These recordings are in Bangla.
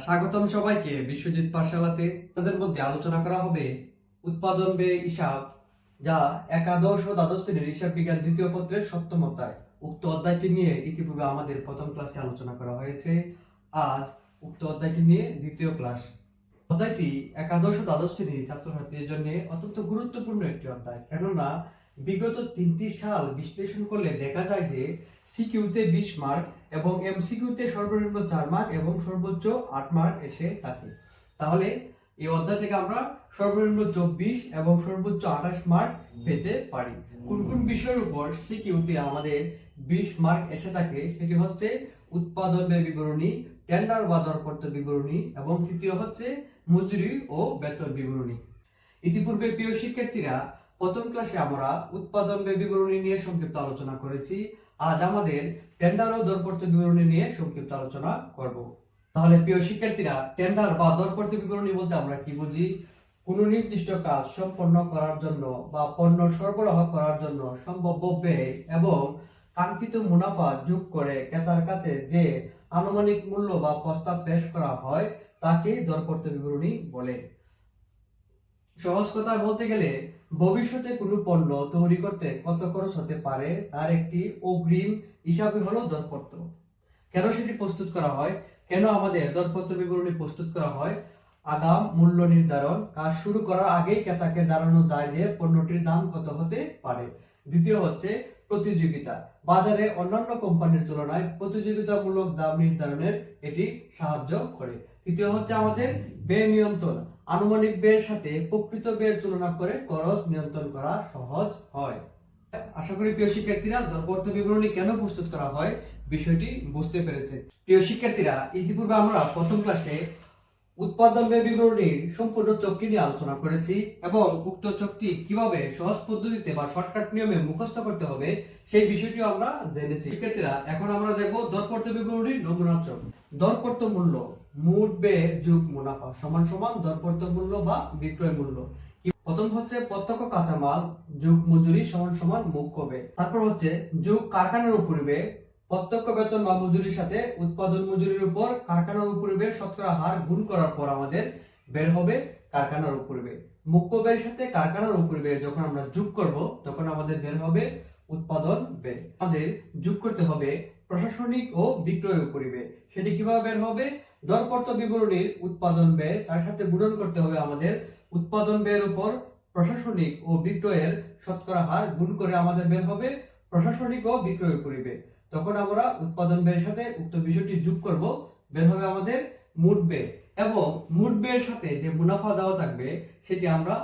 স্বাগতম সবাইকে বিশ্বজিৎ পাঠশালাতে। তাদের মধ্যে আলোচনা করা হবে উৎপাদন ব্যয় হিসাব, যা একাদশ ও দ্বাদশ শ্রেণীর হিসাব বিজ্ঞান দ্বিতীয় পত্রের 7ম অধ্যায়। উক্ত অধ্যায়টি নিয়ে ইতিপূর্বে আমাদের প্রথম ক্লাসে আলোচনা করা হয়েছে। আজ উক্ত অধ্যায়টি নিয়ে দ্বিতীয় ক্লাস। অধ্যায়টি একাদশ ও দ্বাদশ শ্রেণীর ছাত্রছাত্রীদের জন্য অত্যন্ত গুরুত্বপূর্ণ একটি অধ্যায়, কেননা বিগত 3টি সাল বিশ্লেষণ করলে দেখা যায় যে সিকিউতে 20 মার্ক এবং এমসিকিউতে সর্বনিম্ন 4 মার্ক এবং সর্বোচ্চ 8 মার্ক এসে থাকে। তাহলে এই অধ্যায় থেকে আমরা সর্বনিম্ন 24 এবং সর্বোচ্চ 28 মার্ক পেতে পারি। কোন কোন বিষয়ের উপর সিকিউতে আমাদের 20 মার্ক এসে থাকে সেটি হচ্ছে উৎপাদন ব্যয় বিবরণী, টেন্ডার বা দরপত্র বিবরণী এবং তৃতীয় হচ্ছে মজুরি ও বেতন বিবরণী। ইতিপূর্বে প্রিয় শিক্ষার্থীরা, প্রথম ক্লাসে আমরা উৎপাদন ব্যয় বিবরণী নিয়ে সংক্ষিপ্ত আলোচনা করেছি। আজ আমাদের টেন্ডার ও দরপত্র বিবরণী নিয়ে সংক্ষিপ্ত আলোচনা করব। তাহলে প্রিয় শিক্ষার্থীরা, টেন্ডার বা দরপত্র বিবরণী বলতে আমরা কি বুঝি? কোনো নির্দিষ্ট কাজ সম্পন্ন করার জন্য বা পণ্য সরবরাহ করার জন্য সম্ভাব্য ব্যয় এবং কাঙ্ক্ষিত মুনাফা যোগ করে ক্রেতার কাছে যে আনুমানিক মূল্য বা প্রস্তাব পেশ করা হয় তাকে দরপত্র বিবরণী বলে। সহজ কথায় বলতে গেলে, ভবিষ্যতে কোনো পণ্য তৈরি করতে কত খরচ হতে পারে তার একটি অগ্রিম হিসাবই হলো দরপত্র। কেন সেটি প্রস্তুত করা হয়, কেন আমাদের দরপত্র বিবরণী প্রস্তুত করা হয়? আগাম মূল্য নির্ধারণ, কাজ শুরু করার আগেই ক্রেতাকে জানানো যায় যে পণ্যটির দাম কত হতে পারে। দ্বিতীয় হচ্ছে প্রতিযোগিতা, বাজারে অন্যান্য কোম্পানির তুলনায় প্রতিযোগিতামূলক দাম নির্ধারণের এটি সাহায্য করে। তৃতীয় হচ্ছে আমাদের ব্যয় নিয়ন্ত্রণ, আনুমানিক ব্যয়ের সাথে প্রকৃত ব্যয়ের তুলনা করে খরচ নিয়ন্ত্রণ করা সহজ হয়। আশা করি প্রিয় শিক্ষার্থীরা, দরপত্র বিবরণী কেন প্রস্তুত করা হয় বিষয়টি বুঝতে পেরেছে। প্রিয় শিক্ষার্থীরা, ইতিপূর্বে আমরা প্রথম ক্লাসে উৎপাদন ব্যয় বিবরণীর সম্পূর্ণ চকটি নিয়ে আলোচনা করেছি এবং উক্ত চকটি কিভাবে সহজ পদ্ধতিতে বা শর্টকাট নিয়মে মুখস্থ করতে হবে সেই বিষয়টিও আমরা জেনেছি। শিক্ষার্থীরা, এখন আমরা দেখব দরপত্র বিবরণীর নমুনা চক। দরপত্র মূল্য, মোট ব্যয় যোগ মুনাফা সমান সমান দরপত্র মূল্য বা বিক্রয় মূল্য। প্রথম হচ্ছে প্রত্যক্ষ কাঁচামাল যোগ মজুরি সমান সমান মুখ্য ব্যয়। তারপর হচ্ছে যোগ কারখানার উপরি ব্যয়, প্রত্যক্ষ বেতন বা মজুরির সাথে উৎপাদন মজুরির উপর কারখানার উপরি ব্যয় শতকরা হার গুণ করার পর আমাদের বের হবে কারখানার উপরি ব্যয়। মুখ্য ব্যয়ের সাথে কারখানার উপরি ব্যয় যখন আমরা যোগ করব তখন আমাদের বের হবে উৎপাদন ব্যয়। আমাদের যোগ করতে হবে প্রশাসনিক ও বিক্রয় উপরি ব্যয়। সেটি কিভাবে বের হবে? দরপত্র বিবরণীর উৎপাদন ব্যয় তার সাথে গুণন করতে হবে আমাদের উৎপাদন ব্যয়ের উপর প্রশাসনিক ও বিক্রয়ের শতকরা হার গুণ করে আমাদের বের হবে প্রশাসনিক ও বিক্রয় উপরি ব্যয়। তখন আমরা উৎপাদন ব্যয়ের সাথে উক্ত বিষয়টি যোগ করব, বের হবে আমাদের মোট ব্যয় এবং মোট ব্যয়ের সাথে যে মুনাফা দেওয়া থাকবে সেটি আমরা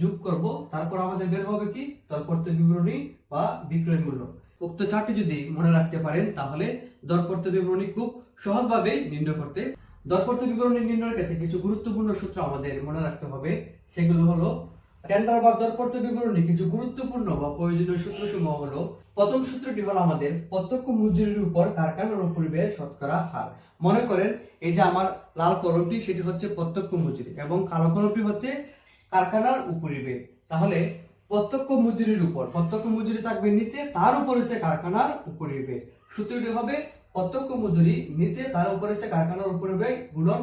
যোগ করব। তারপর আমাদের বের হবে কি? দরপত্র বিবরণী বা বিক্রয় মূল্য। উক্ত চারটি যদি মনে রাখতে পারেন তাহলে দরপত্র বিবরণী খুব সহজভাবে নির্ণয় করতে। দরপত্র বিবরণী নির্ণয়ের ক্ষেত্রে কিছু গুরুত্বপূর্ণ সূত্র আমাদের মনে রাখতে হবে। সেগুলো হলো টেন্ডার বা দরপত্র বিবরণী কিছু গুরুত্বপূর্ণ বা প্রয়োজনীয় সূত্রসমূহ হলো, প্রথম সূত্রটি হলো আমাদের প্রত্যক্ষ মজুরির উপর কারখানার উপরি ব্যয় শতকরা হার। মনে করেন এই যে আমার লাল কলমটি সেটি হচ্ছে প্রত্যক্ষ মজুরি এবং কালো কলমটি হচ্ছে কারখানার উপরি ব্যয়। তাহলে প্রত্যক্ষ মজুরির উপর প্রত্যক্ষ মজুরি থাকবে নিচে, তার উপর হচ্ছে কারখানার উপরি ব্যয়। সূত্রটি হবে প্রত্যক্ষ মজুরি নিচে, তার উপর হচ্ছে কারখানার উপরি ব্যয় গুণন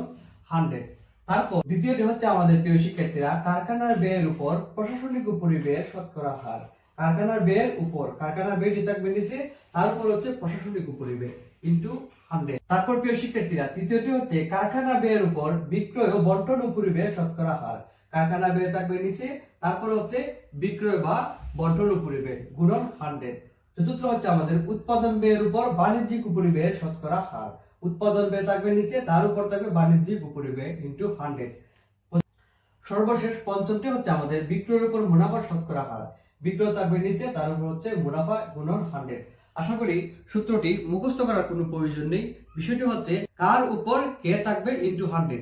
100। তারপর দ্বিতীয়টি হচ্ছে আমাদের প্রিয় শিক্ষার্থীরা, কারখানার ব্যয়ের উপর প্রশাসনিক উপরি ব্যয়ের শতকরা হার। কারখানার ব্যয়ের উপর কারখানার ব্যয়টি থাকবে নিচে, তার উপর হচ্ছে প্রশাসনিক উপরি ব্যয় ইনটু 100। তারপর প্রিয় শিক্ষার্থীরা, তৃতীয়টি হচ্ছে কারখানা ব্যয়ের উপর বিক্রয় ও বন্টন উপরি ব্যয়ের শতকরা হার। কারখানা ব্যয় থাকবে নিচে, তারপর হচ্ছে বিক্রয় বা বন্টন উপরি ব্যয় গুণন 100। চতুর্থ হচ্ছে আমাদের উৎপাদন ব্যয়ের উপর বাণিজ্যিক উপরি ব্যয়ের শতকরা হার। উৎপাদন ব্যয় থাকবে নিচে, তার উপর থাকবে বাণিজ্যিক উপরি ব্যয় ইনটু 100। সর্বশেষ পঞ্চমটি হচ্ছে আমাদের বিক্রয়ের উপর মুনাফা শতকরা হার। বিক্রয় থাকবে নিচে, তার উপর হচ্ছে মুনাফা গুণন 100। আশা করি সূত্রটি মুখস্থ করার কোনো প্রয়োজন নেই। বিষয়টি হচ্ছে কার উপর কে থাকবে ইনটু 100।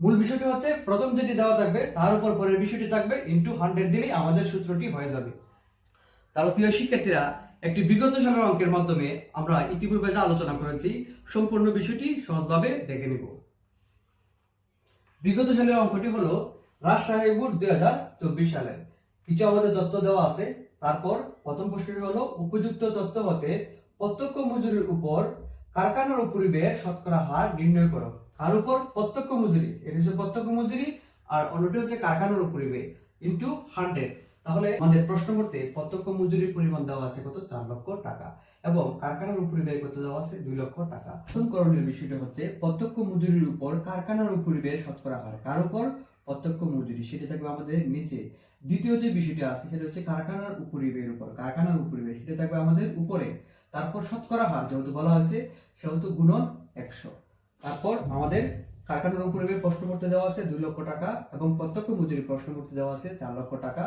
মূল বিষয়টি হচ্ছে প্রথম যেটি দেওয়া থাকবে তার উপর পরের বিষয়টি থাকবে ইনটু 100 দিলেই আমাদের সূত্রটি হয়ে যাবে। তাহলে প্রিয় শিক্ষার্থীরা, একটি বিগত সালের অঙ্কের মাধ্যমে আমরা ইতিপূর্বে যা আলোচনা করেছি সম্পূর্ণ বিষয়টি সহজভাবে দেখে নিব। বিগত সালের অঙ্কটি হলো রাজশাহী বোর্ড 2024 সালের। কিছু আমাদের তথ্য দেওয়া আছে। তারপর প্রথম প্রশ্নটি হলো উপযুক্ত তথ্য হতে প্রত্যক্ষ মজুরির উপর কারখানার উপরি ব্যয়ের শতকরা হার নির্ণয় করো। কার উপর? প্রত্যক্ষ মজুরি। এটা হচ্ছে প্রত্যক্ষ মজুরি, আর অন্যটি হচ্ছে কারখানার উপরে ব্যয় ইনটু 100। তাহলে আমাদের প্রশ্ন করতে প্রত্যক্ষ মজুরির পরিমাণ দেওয়া আছে কত? 4 লক্ষ টাকা, এবং কারখানার উপরে ব্যয় কত দেওয়া আছে? 2 লক্ষ টাকা। প্রথম করণীয় বিষয়টা হচ্ছে প্রত্যক্ষ মজুরির উপর কারখানার উপরে ব্যয় শতকরা হার। কার উপর? প্রত্যক্ষ মজুরি, সেটা থাকবে আমাদের নিচে। দ্বিতীয় যে বিষয়টা আছে সেটা হচ্ছে কারখানার উপরে ব্যয়ের উপর, কারখানার উপরে ব্যয় সেটা থাকবে আমাদের উপরে। তারপর শতকরা হার যেহেতু বলা হয়েছে সেহেতু গুণন 100। তারপর আমাদের কারখানার উপরে ব্যয় প্রশ্ন করতে দেওয়া আছে 2 লক্ষ টাকা, এবং প্রত্যক্ষ মজুরি প্রশ্ন করতে দেওয়া আছে 4 লক্ষ টাকা,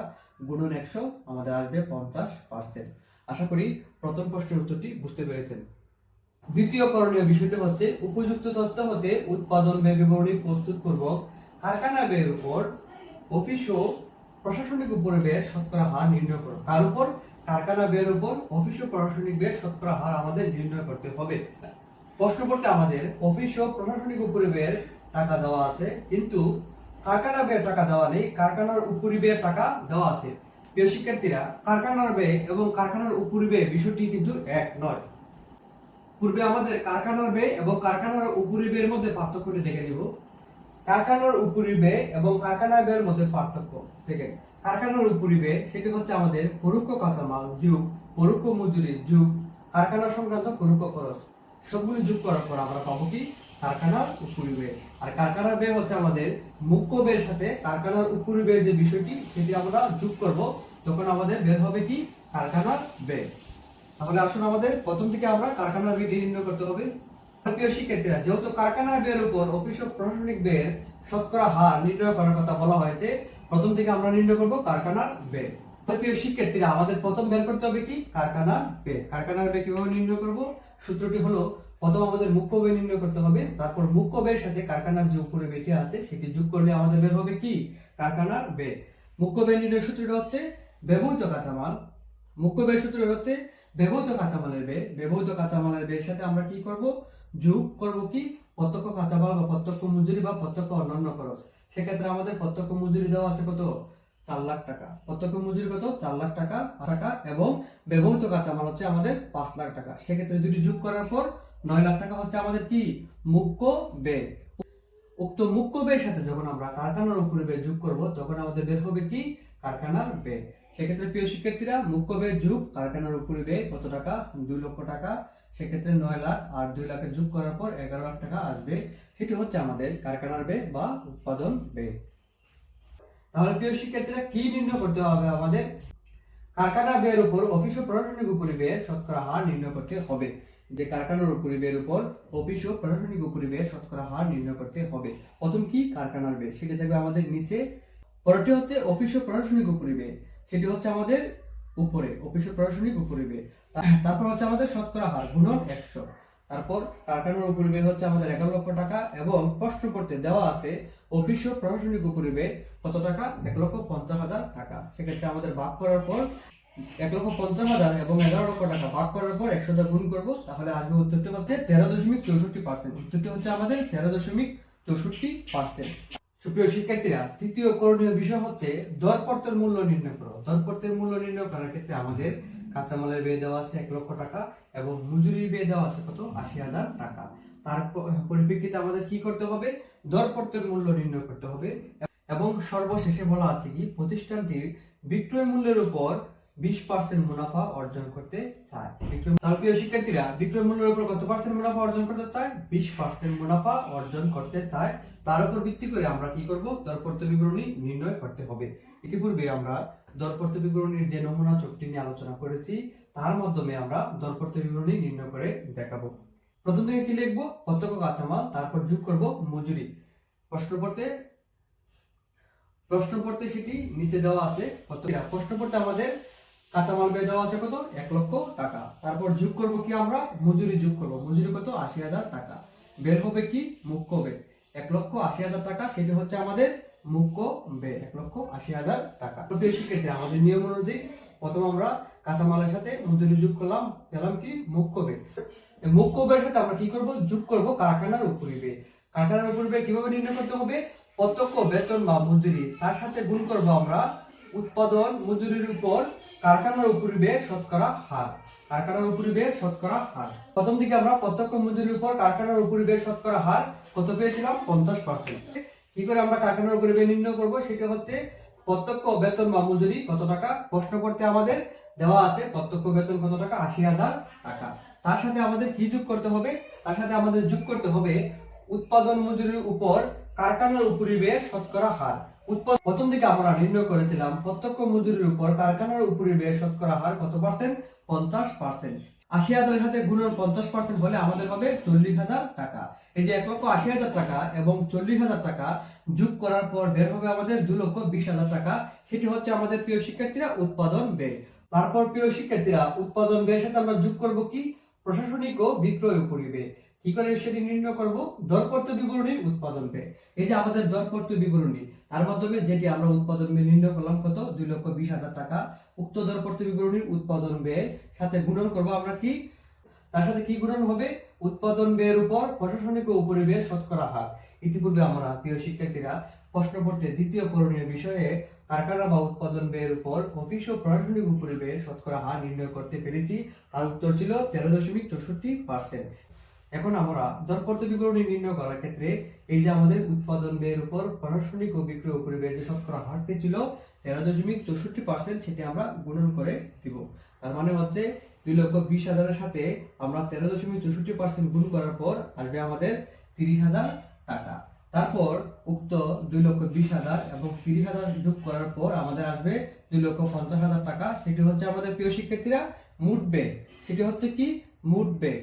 গুণন 100 আমাদের আসবে 50%। আশা করি প্রথম প্রশ্নের উত্তরটি বুঝতে পেরেছেন। দ্বিতীয় করণীয় বিষয়টি হচ্ছে উপযুক্ত তথ্য হতে উৎপাদন ব্যয় বিবরণী প্রস্তুত পূর্বক কারখানা ব্যয়ের উপর অফিস ও প্রশাসনিক উপরে ব্যয়ের শতকরা হার নির্ণয় করো। কার উপর? কারখানা ব্যয়ের উপর অফিস ও প্রশাসনিক ব্যয়ের শতকরা হার আমাদের নির্ণয় করতে হবে। প্রশ্ন করতে আমাদের অফিস ও প্রশাসনিক উপরে ব্যয়ের টাকা দেওয়া আছে, কিন্তু কারখানা ব্যয়ের টাকা দেওয়া নেই, কারখানার উপরি ব্যয়ের টাকা দেওয়া আছে। প্রিয় শিক্ষার্থীরা, কারখানার ব্যয় এবং কারখানার উপরি ব্যয় বিষয়টি কিন্তু এক নয়। পূর্বে আমাদের কারখানার ব্যয় এবং কারখানার উপরি ব্যয়ের মধ্যে পার্থক্যটি দেখে নিব। কারখানার উপরি ব্যয় এবং কারখানার ব্যয়ের মধ্যে পার্থক্য থেকে, কারখানার উপরি ব্যয় সেটি হচ্ছে আমাদের পরোক্ষ কাঁচামাল যোগ পরোক্ষ মজুরি যোগ কারখানা সংক্রান্ত পরোক্ষ খরচ, সবগুলো যোগ করার পর আমরা পাবো কি? কারখানার উপরি ব্যয়। আর কারখানার ব্যয় হচ্ছে আমাদের মুখ্য ব্যয়ের সাথে কারখানার উপরি ব্যয় যে বিষয়টি সেটি আমরা যোগ করব, তখন আমাদের বের হবে কি? কারখানার ব্যয়। তাহলে আসুন আমাদের প্রথম থেকে আমরা কারখানার ব্যয় নির্ণয় করতে হবে। প্রিয় শিক্ষার্থীরা, যেহেতু কারখানার ব্যয়ের উপর অফিস ও প্রশাসনিক ব্যয়ের শতকরা হার নির্ণয় করার কথা বলা হয়েছে, প্রথম থেকে আমরা নির্ণয় করব কারখানার ব্যয়। প্রিয় শিক্ষার্থীরা, আমাদের প্রথম বের করতে হবে কি? কারখানার ব্যয়। কারখানার ব্যয় কিভাবে নির্ণয় করব? সূত্রটি হলো, প্রথম আমাদের মুখ্য ব্যয় নির্ণয় করতে হবে, তারপর মুখ্য ব্যয়ের সাথে কারখানার যে উপরে ব্যয়টি আছে সেটি যোগ করলে আমাদের বের হবে কি? কারখানার ব্যয়। মুখ্য ব্যয় নির্ণয়ের সূত্রটি হচ্ছে ব্যবহৃত কাঁচামাল। মুখ্য ব্যয় সূত্র হচ্ছে ব্যবহৃত কাঁচামালের ব্যয়। ব্যবহৃত কাঁচামালের ব্যয়ের সাথে আমরা কি করব? যোগ করব কি? প্রত্যক্ষ কাঁচামাল বা প্রত্যক্ষ মজুরি বা প্রত্যক্ষ অন্যান্য খরচ। সেক্ষেত্রে আমাদের প্রত্যক্ষ মজুরি দেওয়া আছে কত? 4 লাখ টাকা। প্রত্যক্ষ মজুরি কত? 4 লাখ টাকা, এবং ব্যবহৃত কাঁচামাল হচ্ছে আমাদের 5 লাখ টাকা। সেক্ষেত্রে দুটি যোগ করার পর 9 লাখ টাকা হচ্ছে আমাদের কি? মুখ্য ব্যয়। উক্ত মুখ্য ব্যয়ের সাথে যখন আমরা কারখানার উপরে ব্যয় যোগ করব, তখন আমাদের বের হবে কি? কারখানার ব্যয়। সেক্ষেত্রে প্রিয় শিক্ষার্থীরা, মুখ্য ব্যয় যোগ কারখানার উপরে ব্যয় কত টাকা? 2 লক্ষ টাকা। সেক্ষেত্রে 9 লাখ আর 2 লাখে যোগ করার পর 11 লাখ টাকা আসবে। সেটি হচ্ছে আমাদের কারখানার ব্যয় বা উৎপাদন ব্যয়। তাহলে প্রিয় শিক্ষার্থীরা, কি নির্ণয় করতে হবে আমাদের? কারখানা ব্যয়ের উপর অফিস ও প্রশাসনিক উপরি ব্যয়ের শতকরা হার নির্ণয় করতে হবে। যে কারখানার উপরি ব্যয়ের উপর অফিস ও প্রশাসনিক উপরি ব্যয়ের শতকরা হার নির্ণয় করতে হবে। প্রথম কি? কারখানার ব্যয়, সেটা থাকবে আমাদের নিচে। পরটি হচ্ছে অফিস ও প্রশাসনিক উপরি ব্যয়, সেটি হচ্ছে আমাদের উপরে, অফিস ও প্রশাসনিক উপরি ব্যয়। তারপর হচ্ছে আমাদের শতকরা হার গুণন 100। তারপর কারখানার উপরি ব্যয় হচ্ছে আমাদের 11 লক্ষ টাকা, এবং প্রশ্ন করতে দেওয়া আছে অফিস ও প্রশাসনিক উপরি ব্যয় কত টাকা? 1,50,000 টাকা। সেক্ষেত্রে আমাদের ভাগ করার পর 1,50,000 এবং 11 লক্ষ টাকা ভাগ করার পর 100 দিয়ে গুণ করব, তাহলে আসবে উত্তরটি হচ্ছে 13.64%। উত্তরটি হচ্ছে আমাদের 13.64%। সুপ্রিয় শিক্ষার্থীরা, তৃতীয় করণীয় বিষয় হচ্ছে দরপত্রের মূল্য নির্ণয় করো। দরপত্রের মূল্য নির্ণয় করার ক্ষেত্রে আমাদের কাঁচামালের ব্যয় দেওয়া আছে 1 লক্ষ টাকা, এবং মজুরির ব্যয় দেওয়া আছে কত? 80,000 টাকা। তার পরিপ্রেক্ষিতে আমাদের কি করতে হবে? দরপত্রের মূল্য নির্ণয় করতে হবে। এবং সর্বশেষে বলা আছে কি? প্রতিষ্ঠানটির বিক্রয় মূল্যের উপর 20% মুনাফা অর্জন করতে চায়। প্রিয় শিক্ষার্থীরা, বিক্রয় মূল্যের উপর কত পার্সেন্ট মুনাফা অর্জন করতে চায়? 20% মুনাফা অর্জন করতে চায়। তার উপর ভিত্তি করে আমরা কি করব? দরপত্র বিবরণী নির্ণয় করতে হবে। ইতিপূর্বে আমরা দরপত্র বিবরণীর যে নমুনা চকটি নিয়ে আলোচনা করেছি, তার মাধ্যমে আমরা দরপত্র বিবরণী নির্ণয় করে দেখাবো। প্রথম থেকে কি লিখবো? প্রত্যক্ষ কাঁচামাল, তারপর যোগ করব মজুরি। প্রশ্ন পড়তে সেটি নিচে দেওয়া আছে। প্রশ্ন পড়তে আমাদের কাঁচামাল ব্যয় দেওয়া আছে কত? 1 লক্ষ টাকা। তারপর যোগ করব কি? আমরা মজুরি যোগ করব। মজুরি কত? 80,000 টাকা। বের হবে কি? মুখ্য ব্যয় 1,80,000 টাকা। সেটি হচ্ছে আমাদের মুখ্য ব্যয় 1,80,000 টাকা। প্রত্যেক শিক্ষার্থী, আমাদের নিয়ম অনুযায়ী প্রথম আমরা কাঁচামালের সাথে মজুরি যোগ করলাম, পেলাম কি? মুখ্য ব্যয়। মুখ্য ব্যয়ের সাথে আমরা কি করব? যোগ করব কারখানার উপরি ব্যয়। কারখানার উপরি ব্যয় কিভাবে নির্ণয় করতে হবে? প্রত্যক্ষ বেতন বা মজুরি, তার সাথে গুণ করব আমরা উৎপাদন মজুরির উপর কারখানার উপরিব্যয় শতকরা হার। কারখানার উপরিব্যয় শতকরা হার। প্রথম দিকে আমরা প্রত্যক্ষ মজুরির উপর কারখানার উপরিব্যয় শতকরা হার কত পেয়েছিলাম? 50%। কি করে আমরা কারখানার উপরিব্যয় নির্ণয় করব? সেটা হচ্ছে প্রত্যক্ষ বেতন বা মজুরি কত টাকা। প্রশ্ন করতে আমাদের দেওয়া আছে প্রত্যক্ষ বেতন কত টাকা? 80,000 টাকা। তার সাথে আমাদের কি যোগ করতে হবে? তার সাথে আমাদের যোগ করতে হবে উৎপাদন মজুরির উপর কারখানার উপরিব্যয় শতকরা হার। প্রথম দিকে আমরা নির্ণয় করেছিলাম প্রত্যক্ষ মজুরির উপর কারখানার উপরিব্যয় শতকরা হার কত পার্সেন্ট? 50%। 80,000 সাথে গুণন 50% হলে আমাদের হবে 40,000 টাকা। এই যে 1,80,000 টাকা এবং 40,000 টাকা যোগ করার পর বের হবে আমাদের 2,20,000 টাকা। সেটি হচ্ছে আমাদের প্রিয় শিক্ষার্থীরা উৎপাদন ব্যয়। তারপর প্রিয় শিক্ষার্থীরা উৎপাদন ব্যয়ের সাথে আমরা যোগ করব কি? প্রশাসনিক ও বিক্রয় উপরিব্যয়। কি করে সেটি নির্ণয় করব? দরপত্র বিবরণী উৎপাদন ব্যয়। এই যে আমাদের দরপত্র বিবরণী, তার মাধ্যমে যেটি আমরা উৎপাদন ব্যয় নির্ণয় করলাম কত? 2,20,000 টাকা। উক্ত দরপত্র বিবরণীর উৎপাদন ব্যয় সাথে গুণন করব আমরা কি? তার সাথে কি গুণন হবে? উৎপাদন ব্যয়ের উপর প্রশাসনিক ও উপরিব্যয় শতকরা হার। ইতিপূর্বে আমরা প্রিয় শিক্ষার্থীরা প্রশ্ন পড়তে দ্বিতীয় করণীয় বিষয়ে কারখানা বা উৎপাদন ব্যয়ের উপর অফিস ও প্রশাসনিক উপরিব্যয় শতকরা হার নির্ণয় করতে পেরেছি। তার উত্তর ছিল 13.64%। এখন আমরা দরপত্র বিবরণী নির্ণয় করার ক্ষেত্রে এই যে আমাদের উৎপাদন ব্যয়ের উপর প্রশাসনিক ও বিক্রয় উপরিব্যয় যে শতকরা হারটি ছিল 13.64%, সেটি আমরা গুণন করে দিব। তার মানে হচ্ছে 2,20,000 এর সাথে আমরা 13.64% গুণ করার পর আসবে আমাদের 30,000 টাকা। তারপর উক্ত 2,20,000 এবং 30,000 যোগ করার পর আমাদের আসবে 2,50,000 টাকা। সেটি হচ্ছে আমাদের প্রিয় শিক্ষার্থীরা মোট ব্যয়। সেটি হচ্ছে কি? মোট ব্যয়।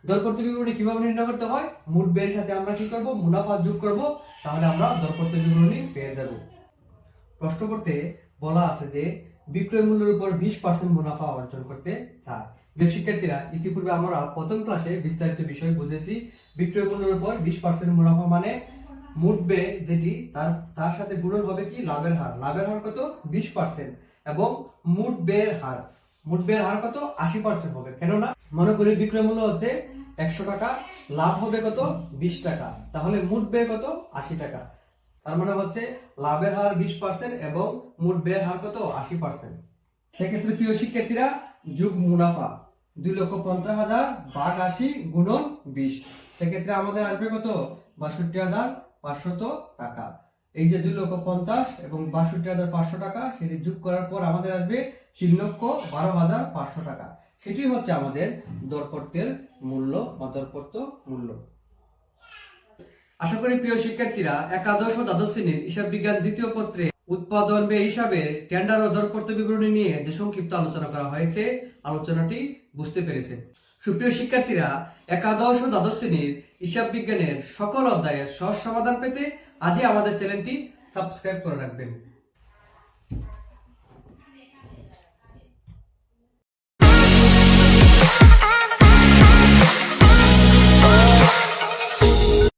দরপত্র বিবরণী কিভাবে নির্ণয় করতে হয়? মোট ব্যয়ের সাথে আমরা কি করব? মুনাফা যোগ করব, তাহলে আমরা দরপত্র বিবরণী পেয়ে যাব। প্রশ্ন করতে বলা আছে যে বিক্রয় মূল্যের উপর 20% মুনাফা অর্জন করতে চায়। প্রিয় শিক্ষার্থীরা, ইতিপূর্বে আমরা প্রথম ক্লাসে বিস্তারিত বিষয় বুঝেছি। বিক্রয় মূল্যের উপর 20% মুনাফা মানে মোট ব্যয় যেটি তার সাথে গুণন হবে কি? লাভের হার। লাভের হার কত? 20% এবং মোট ব্যয়ের হার। মোট ব্যয়ের হার কত? 80% হবে। কেননা মনে করি বিক্রয় মূল্য হচ্ছে 100 টাকা, লাভ হবে কত? 20 টাকা। তাহলে মোট ব্যয় কত? 80 টাকা। তার মানে হচ্ছে লাভের হার 20% এবং মোট ব্যয়ের হার কত? 80%। সেক্ষেত্রে প্রিয় শিক্ষার্থীরা যোগ মুনাফা 2,50,000 ভাগ 80 গুণন 20, সেক্ষেত্রে আমাদের আসবে কত? 62,500 টাকা। এই যে 2,50,000 এবং 62,500 টাকা, সেটি যোগ করার পর আমাদের আসবে 3,12,500 টাকা। সেটি হচ্ছে আমাদের দরপত্রের মূল্য বা দরপত্র মূল্য। আশা করি প্রিয় শিক্ষার্থীরা একাদশ ও দ্বাদশ শ্রেণীর হিসাব বিজ্ঞান দ্বিতীয় পত্রে উৎপাদন ব্যয় হিসাবের টেন্ডার ও দরপত্র বিবরণী নিয়ে যে সংক্ষিপ্ত আলোচনা করা হয়েছে, আলোচনাটি বুঝতে পেরেছেন। সুপ্রিয় শিক্ষার্থীরা, একাদশ ও দ্বাদশ শ্রেণীর হিসাব বিজ্ঞানের সকল অধ্যায়ের সহজ সমাধান পেতে আজই আমাদের চ্যানেলটি সাবস্ক্রাইব করে রাখবেন।